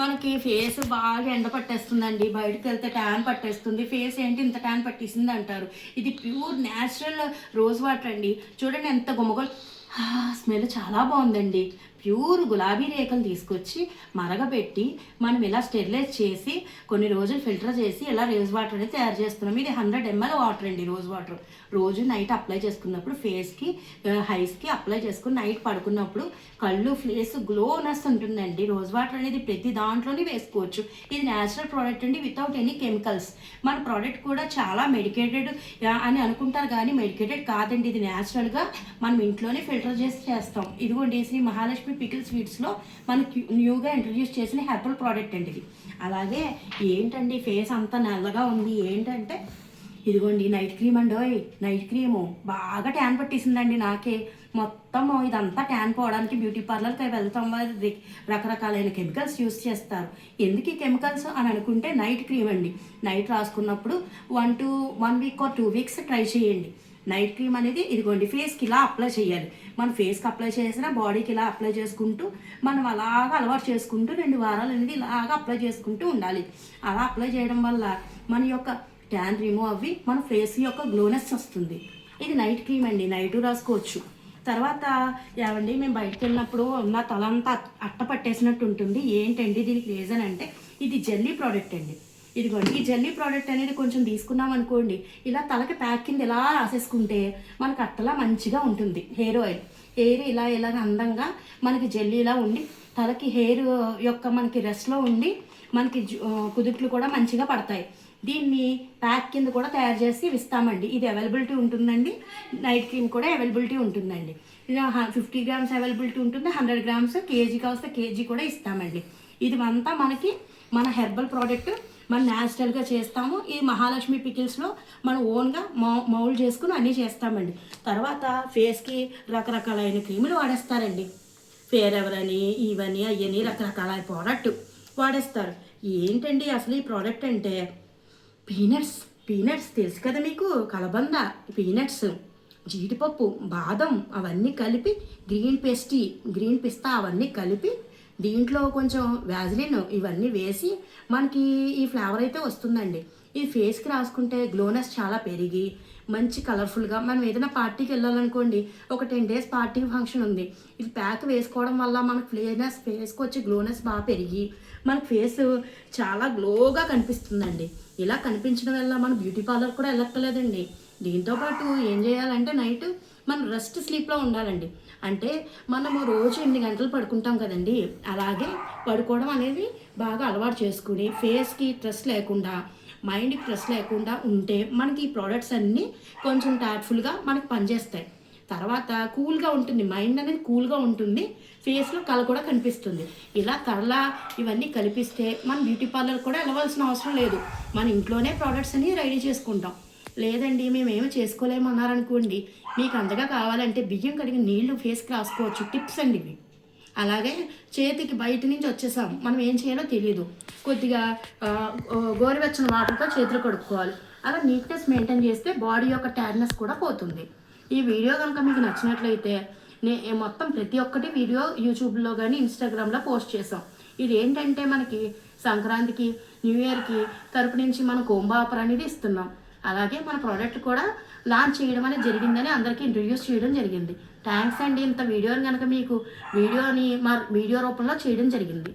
మనకి ఫేస్ బాగా ఎండ పట్టేస్తుందండి, బయటకు వెళ్తే ట్యాన్ పట్టేస్తుంది, ఫేస్ ఏంటి ఇంత ట్యాన్ పట్టేసింది అంటారు. ఇది ప్యూర్ న్యాచురల్ రోజ్ వాటర్ అండి. చూడండి ఎంత గుమగలు, స్మెల్ చాలా బాగుందండి. ప్యూర్ గులాబీ రేఖలు తీసుకొచ్చి మరగబెట్టి మనం ఇలా స్టెరిలైజ్ చేసి కొన్ని రోజులు ఫిల్టర్ చేసి ఇలా రోజ్ వాటర్ అనేది తయారు చేస్తున్నాం. ఇది 100 ml వాటర్ అండి. రోజ్ వాటర్ రోజు నైట్ అప్లై చేసుకున్నప్పుడు ఫేస్కి హైస్కి అప్లై చేసుకుని నైట్ పడుకున్నప్పుడు కళ్ళు ఫేస్ గ్లోనెస్ ఉంటుందండి. రోజ్ వాటర్ అనేది ప్రతి దాంట్లోనే వేసుకోవచ్చు. ఇది న్యాచురల్ ప్రోడక్ట్ అండి, వితౌట్ ఎనీ కెమికల్స్. మన ప్రోడక్ట్ కూడా చాలా మెడికేటెడ్ అని అనుకుంటారు కానీ మెడికేటెడ్ కాదండి. ఇది న్యాచురల్గా మనం ఇంట్లోనే ఫిల్టర్ చేసి చేస్తాం. ఇదిగోండి శ్రీ మహాలక్ష్మి పికిల్ స్వీట్స్లో మనకి న్యూగా ఇంట్రడ్యూస్ చేసిన హెర్బల్ ప్రోడక్ట్ అండి ఇది. అలాగే ఏంటండి ఫేస్ అంతా నల్లగా ఉంది ఏంటంటే ఇదిగోండి నైట్ క్రీమ్ అండి. నైట్ క్రీము బాగా ట్యాన్ పట్టేసిందండి నాకే. మొత్తం ఇదంతా ట్యాన్ పోవడానికి బ్యూటీ పార్లర్కి వెళ్తాం, రకరకాలైన కెమికల్స్ యూస్ చేస్తారు. ఎందుకు ఈ కెమికల్స్ అని అనుకుంటే నైట్ క్రీమ్ అండి. నైట్ రాసుకున్నప్పుడు 1 వీక్ ఆర్ 2 వీక్స్ ట్రై చేయండి. నైట్ క్రీమ్ అనేది ఇదిగోండి ఫేస్కి ఇలా అప్లై చేయాలి. మన ఫేస్కి అప్లై చేసినా బాడీకి ఇలా అప్లై చేసుకుంటూ మనం అలాగా అలవాటు చేసుకుంటూ 2 వారాలు అనేది ఇలాగా అప్లై చేసుకుంటూ ఉండాలి. అలా అప్లై చేయడం వల్ల మన యొక్క ట్యాన్ రిమూవ్ అవ్వి మన ఫేస్ యొక్క గ్లోనెస్ వస్తుంది. ఇది నైట్ క్రీమ్ అండి, నైట్ రాసుకోవచ్చు. తర్వాత ఏమండి మేము బయటకు వెళ్ళినప్పుడు నా తల అంతా అట్ట పట్టేసినట్టు ఉంటుంది. ఏంటండి దీనికి రీజన్ అంటే ఇది జెల్లీ ప్రోడక్ట్ అండి. ఇదిగోండి ఈ జెల్లీ ప్రోడక్ట్ అనేది కొంచెం తీసుకున్నాం అనుకోండి, ఇలా తలకి ప్యాక్ కింద ఇలా రాసేసుకుంటే మనకు అట్టలా మంచిగా ఉంటుంది. హెయిర్ ఆయిల్ ఇలా అందంగా మనకి జెల్లీలా ఉండి తలకి హెయిర్ యొక్క మనకి రెస్ట్లో ఉండి మనకి కుదుట్లు కూడా మంచిగా పడతాయి. దీన్ని ప్యాక్ కింద కూడా తయారు చేసి ఇస్తామండి. ఇది అవైలబిలిటీ ఉంటుందండి. నైట్ క్రీమ్ కూడా అవైలబిలిటీ ఉంటుందండి. ఇది 50 grams అవైలబిలిటీ ఉంటుంది, 100 grams కేజీ కావస్తే కేజీ కూడా ఇస్తామండి. ఇది అంతా మనకి మన హెర్బల్ ప్రోడక్ట్ మనం న్యాచురల్గా చేస్తాము. ఈ మహాలక్ష్మి పికిల్స్లో మనం ఓన్గా మౌల్డ్ చేసుకుని అన్నీ చేస్తామండి. తర్వాత ఫేస్కి రకరకాలైన క్రీములు వాడేస్తారండి. ఫేర్ ఎవర్ అని ఇవన్నీ అవన్నీ రకరకాల ప్రోడక్ట్ వాడేస్తారు. ఏంటండి అసలు ఈ ప్రోడక్ట్ అంటే పీనట్స్ తెలుసు కదా మీకు, కలబంద, పీనట్స్, జీడిపప్పు, బాదం అవన్నీ కలిపి గ్రీన్ పిస్తా అవన్నీ కలిపి దీంట్లో కొంచెం వ్యాజిలిన్ ఇవన్నీ వేసి మనకి ఈ ఫ్లేవర్ అయితే వస్తుందండి. ఇది ఫేస్కి రాసుకుంటే గ్లోనెస్ చాలా పెరిగి మంచి కలర్ఫుల్గా మనం ఏదైనా పార్టీకి వెళ్ళాలనుకోండి, ఒక 10 days పార్టీ ఫంక్షన్ ఉంది, ఇది ప్యాక్ వేసుకోవడం వల్ల మనకు ఫేస్కి వచ్చి గ్లోనెస్ బాగా పెరిగి మనకు ఫేస్ చాలా గ్లోగా కనిపిస్తుందండి. ఇలా కనిపించడం వల్ల మనం బ్యూటీ పార్లర్ కూడా వెళ్ళక్కర్లేదండి. దీంతోపాటు ఏం చేయాలంటే నైట్ మనం రెస్ట్ స్లీప్లో ఉండాలండి. అంటే మనము రోజు 8 గంటలు పడుకుంటాం కదండి, అలాగే పడుకోవడం అనేది బాగా అలవాటు చేసుకుని ఫేస్కి స్ట్రెస్ లేకుండా మైండ్కి స్ట్రెస్ లేకుండా ఉంటే మనకి ఈ ప్రోడక్ట్స్ అన్నీ కొంచెం టాట్ఫుల్గా మనకి పనిచేస్తాయి. తర్వాత కూల్గా ఉంటుంది, మైండ్ అనేది కూల్గా ఉంటుంది, ఫేస్లో కళ కూడా కనిపిస్తుంది. ఇలా కళ ఇవన్నీ కల్పిస్తే మనం బ్యూటీ పార్లర్ కూడా వెళ్ళవలసిన అవసరం లేదు. మన ఇంట్లోనే ప్రోడక్ట్స్ అన్ని రెడీ చేసుకుంటాం. లేదండి మేమేమో చేసుకోలేమన్నారనుకోండి, మీకు అంతగా కావాలంటే బియ్యం కడిగిన నీళ్లు ఫేస్కి రాసుకోవచ్చు. టిప్స్ అండి ఇవి. అలాగే చేతికి బయట నుంచి వచ్చేసాం, మనం ఏం చేయాలో తెలియదు, కొద్దిగా గోరువెచ్చని వాటర్తో చేతులు కడుక్కోవాలి. అలా నీట్నెస్ మెయింటైన్ చేస్తే బాడీ యొక్క ట్యాడ్నెస్ కూడా పోతుంది. ఈ వీడియో కనుక మీకు నచ్చినట్లయితే మొత్తం ప్రతి ఒక్కటి వీడియో యూట్యూబ్లో కానీ ఇన్స్టాగ్రామ్లో పోస్ట్ చేసాం. ఇది ఏంటంటే మనకి సంక్రాంతికి న్యూ ఇయర్కి తరపు నుంచి మన కోంబా ఆఫర్ అనేది ఇస్తున్నాం. అలాగే మన ప్రోడక్ట్ కూడా లాంచ్ చేయడం అనేది జరిగిందని అందరికీ ఇంట్రడ్యూస్ చేయడం జరిగింది. థ్యాంక్స్ అండి. ఇంత వీడియోని కనుక మీకు వీడియో రూపంలో చేయడం జరిగింది.